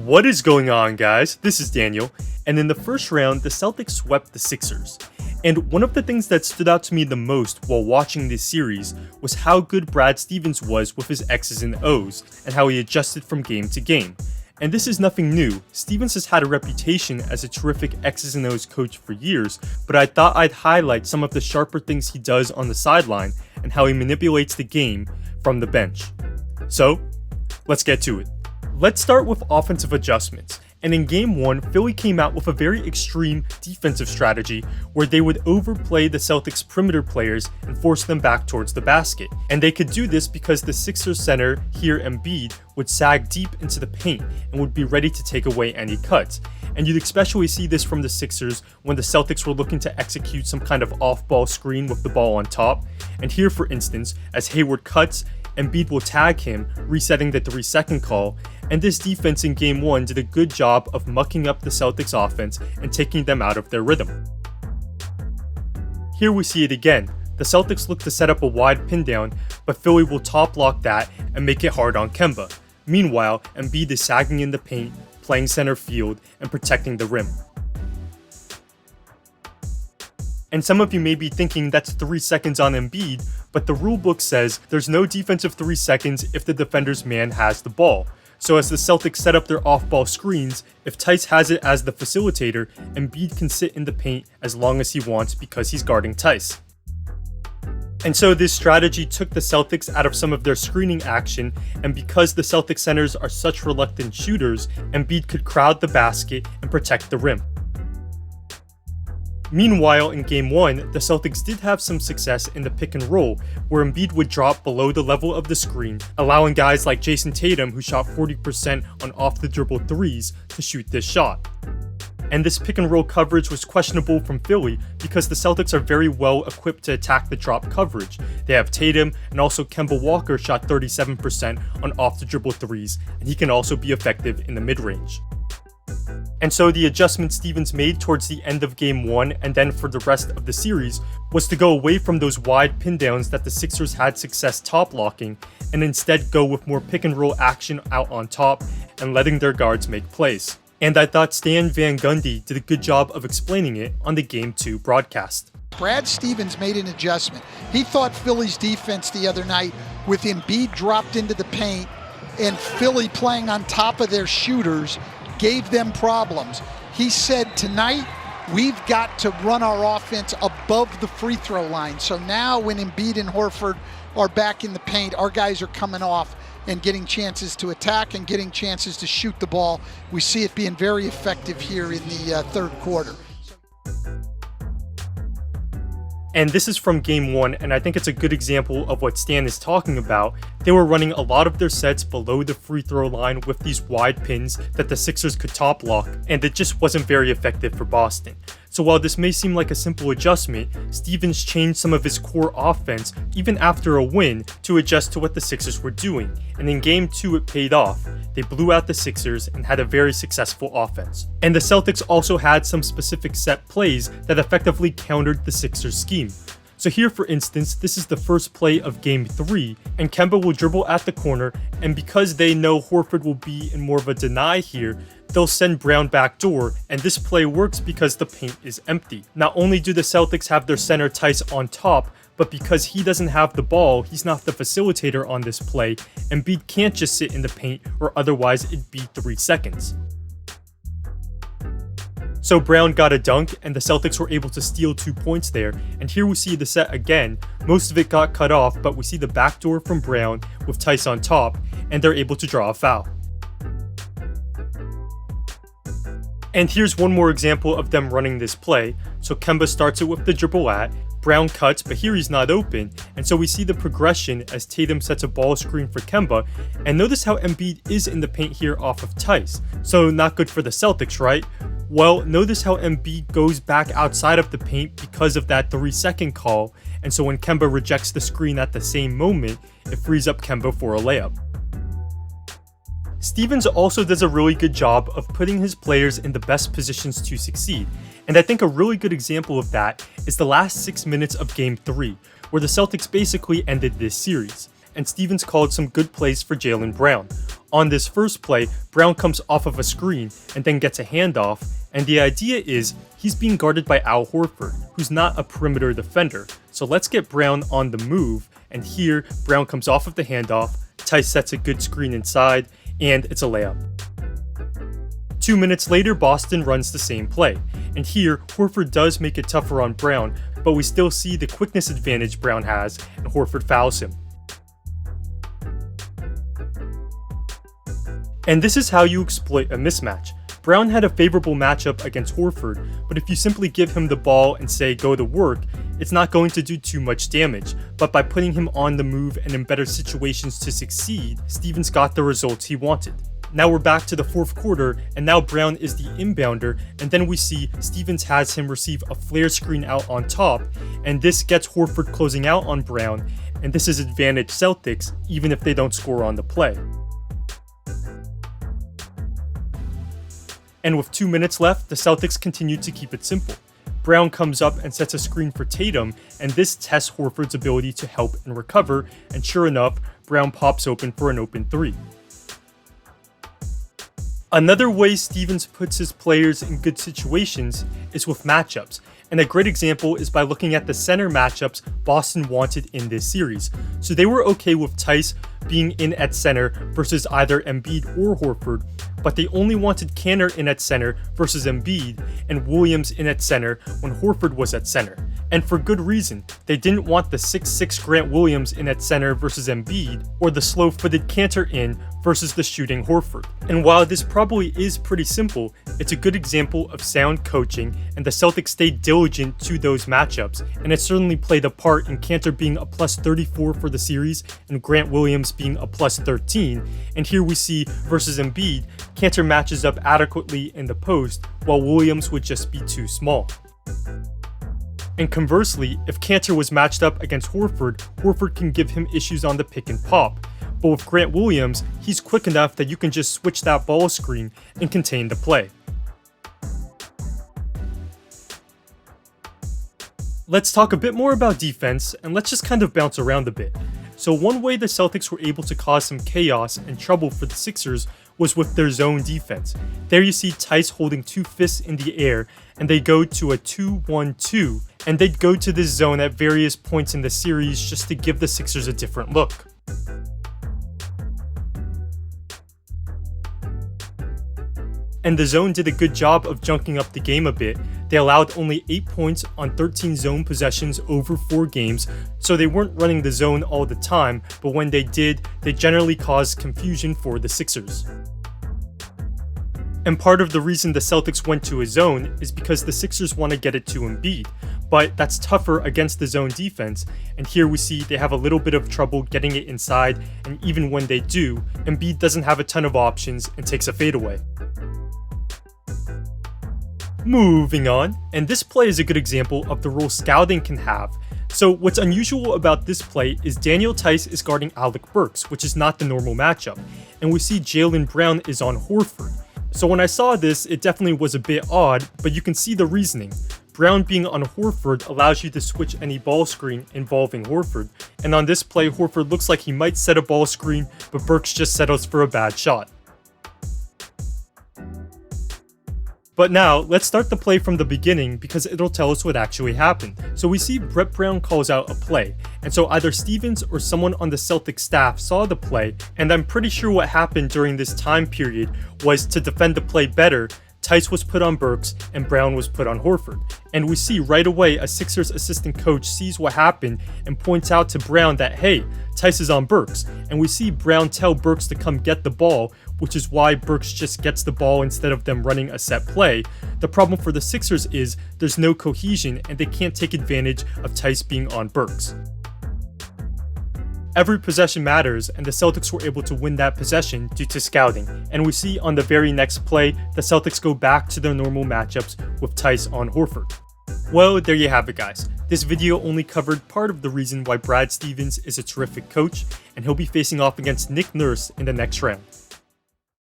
What is going on, guys? This is Daniel, and in the first round, the Celtics swept the Sixers. And one of the things that stood out to me the most while watching this series was how good Brad Stevens was with his X's and O's, and how he adjusted from game to game. And this is nothing new. Stevens has had a reputation as a terrific X's and O's coach for years, but I thought I'd highlight some of the sharper things he does on the sideline and how he manipulates the game from the bench. So, let's get to it. Let's start with offensive adjustments. And in Game 1, Philly came out with a very extreme defensive strategy where they would overplay the Celtics' perimeter players and force them back towards the basket. And they could do this because the Sixers center, here Embiid, would sag deep into the paint and would be ready to take away any cuts. And you'd especially see this from the Sixers when the Celtics were looking to execute some kind of off-ball screen with the ball on top. And here, for instance, as Hayward cuts, Embiid will tag him, resetting the 3-second call, and this defense in Game 1 did a good job of mucking up the Celtics offense and taking them out of their rhythm. Here we see it again. The Celtics look to set up a wide pin down, but Philly will top lock that and make it hard on Kemba. Meanwhile, Embiid is sagging in the paint, playing center field, and protecting the rim. And some of you may be thinking that's 3 seconds on Embiid, but the rulebook says there's no defensive 3 seconds if the defender's man has the ball. So as the Celtics set up their off-ball screens, if Tice has it as the facilitator, Embiid can sit in the paint as long as he wants because he's guarding Tice. And so this strategy took the Celtics out of some of their screening action, and because the Celtics centers are such reluctant shooters, Embiid could crowd the basket and protect the rim. Meanwhile, in Game 1, the Celtics did have some success in the pick and roll, where Embiid would drop below the level of the screen, allowing guys like Jayson Tatum, who shot 40% on off-the-dribble threes, to shoot this shot. And this pick and roll coverage was questionable from Philly because the Celtics are very well equipped to attack the drop coverage. They have Tatum, and also Kemba Walker shot 37% on off-the-dribble threes, and he can also be effective in the mid-range. And so the adjustment Stevens made towards the end of Game 1 and then for the rest of the series was to go away from those wide pin downs that the Sixers had success top locking and instead go with more pick and roll action out on top and letting their guards make plays. And I thought Stan Van Gundy did a good job of explaining it on the Game 2 broadcast. Brad Stevens made an adjustment. He thought Philly's defense the other night with Embiid dropped into the paint and Philly playing on top of their shooters gave them problems. He said tonight we've got to run our offense above the free throw line. So now when Embiid and Horford are back in the paint, our guys are coming off and getting chances to attack and getting chances to shoot the ball. We see it being very effective here in the third quarter. And this is from Game 1, and I think it's a good example of what Stan is talking about. They were running a lot of their sets below the free throw line with these wide pins that the Sixers could top lock, and it just wasn't very effective for Boston. So while this may seem like a simple adjustment, Stevens changed some of his core offense, even after a win, to adjust to what the Sixers were doing. And in Game 2 it paid off. They blew out the Sixers and had a very successful offense. And the Celtics also had some specific set plays that effectively countered the Sixers' scheme. So here, for instance, this is the first play of Game 3, and Kemba will dribble at the corner, and because they know Horford will be in more of a deny here, they'll send Brown backdoor, and this play works because the paint is empty. Not only do the Celtics have their center Tice on top, but because he doesn't have the ball, he's not the facilitator on this play, and Embiid can't just sit in the paint or otherwise it'd be 3 seconds. So Brown got a dunk, and the Celtics were able to steal 2 points there, and here we see the set again. Most of it got cut off, but we see the backdoor from Brown with Tice on top, and they're able to draw a foul. And here's one more example of them running this play. So Kemba starts it with the dribble at, Brown cuts, but here he's not open, and so we see the progression as Tatum sets a ball screen for Kemba, and notice how Embiid is in the paint here off of Tice. So not good for the Celtics, right? Well, notice how Embiid goes back outside of the paint because of that 3-second call, and so when Kemba rejects the screen at the same moment, it frees up Kemba for a layup. Stevens also does a really good job of putting his players in the best positions to succeed, and I think a really good example of that is the last 6 minutes of Game 3, where the Celtics basically ended this series, and Stevens called some good plays for Jaylen Brown. On this first play, Brown comes off of a screen and then gets a handoff, and the idea is he's being guarded by Al Horford, who's not a perimeter defender. So let's get Brown on the move, and here Brown comes off of the handoff, Theis sets a good screen inside, and it's a layup. 2 minutes later, Boston runs the same play, and here Horford does make it tougher on Brown, but we still see the quickness advantage Brown has, and Horford fouls him. And this is how you exploit a mismatch. Brown had a favorable matchup against Horford, but if you simply give him the ball and say go to work, it's not going to do too much damage. But by putting him on the move and in better situations to succeed, Stevens got the results he wanted. Now we're back to the fourth quarter, and now Brown is the inbounder, and then we see Stevens has him receive a flare screen out on top, and this gets Horford closing out on Brown, and this is advantage Celtics, even if they don't score on the play. And with 2 minutes left, the Celtics continue to keep it simple. Brown comes up and sets a screen for Tatum, and this tests Horford's ability to help and recover, and sure enough, Brown pops open for an open three. Another way Stevens puts his players in good situations is with matchups, and a great example is by looking at the center matchups Boston wanted in this series. So they were okay with Theis being in at center versus either Embiid or Horford, but they only wanted Kanter in at center versus Embiid and Williams in at center when Horford was at center. And for good reason. They didn't want the 6'6" Grant Williams in at center versus Embiid, or the slow-footed Kanter in versus the shooting Horford. And while this probably is pretty simple, it's a good example of sound coaching, and the Celtics stayed diligent to those matchups, and it certainly played a part in Kanter being a plus 34 for the series and Grant Williams being a plus 13. And here we see versus Embiid, Kanter matches up adequately in the post, while Williams would just be too small. And conversely, if Kanter was matched up against Horford, Horford can give him issues on the pick and pop. But with Grant Williams, he's quick enough that you can just switch that ball screen and contain the play. Let's talk a bit more about defense, and let's just kind of bounce around a bit. So one way the Celtics were able to cause some chaos and trouble for the Sixers was with their zone defense. There you see Theis holding two fists in the air, and they go to a 2-1-2, and they'd go to this zone at various points in the series just to give the Sixers a different look. And the zone did a good job of junking up the game a bit. They allowed only 8 points on 13 zone possessions over 4 games, so they weren't running the zone all the time, but when they did, they generally caused confusion for the Sixers. And part of the reason the Celtics went to a zone is because the Sixers want to get it to Embiid, but that's tougher against the zone defense, and here we see they have a little bit of trouble getting it inside, and even when they do, Embiid doesn't have a ton of options and takes a fadeaway. Moving on, and this play is a good example of the role scouting can have. So what's unusual about this play is Daniel Theis is guarding Alec Burks, which is not the normal matchup, and we see Jaylen Brown is on Horford. So when I saw this, it definitely was a bit odd, but you can see the reasoning. Brown being on Horford allows you to switch any ball screen involving Horford, and on this play Horford looks like he might set a ball screen, but Burks just settles for a bad shot. But now, let's start the play from the beginning because it'll tell us what actually happened. So we see Brett Brown calls out a play, and so either Stevens or someone on the Celtics staff saw the play, and I'm pretty sure what happened during this time period was to defend the play better, Theis was put on Burks and Brown was put on Horford. And we see right away a Sixers assistant coach sees what happened and points out to Brown that, hey, Theis is on Burks. And we see Brown tell Burks to come get the ball, which is why Burks just gets the ball instead of them running a set play. The problem for the Sixers is there's no cohesion and they can't take advantage of Theis being on Burks. Every possession matters, and the Celtics were able to win that possession due to scouting. And we see on the very next play, the Celtics go back to their normal matchups with Theis on Horford. Well, there you have it, guys. This video only covered part of the reason why Brad Stevens is a terrific coach, and he'll be facing off against Nick Nurse in the next round.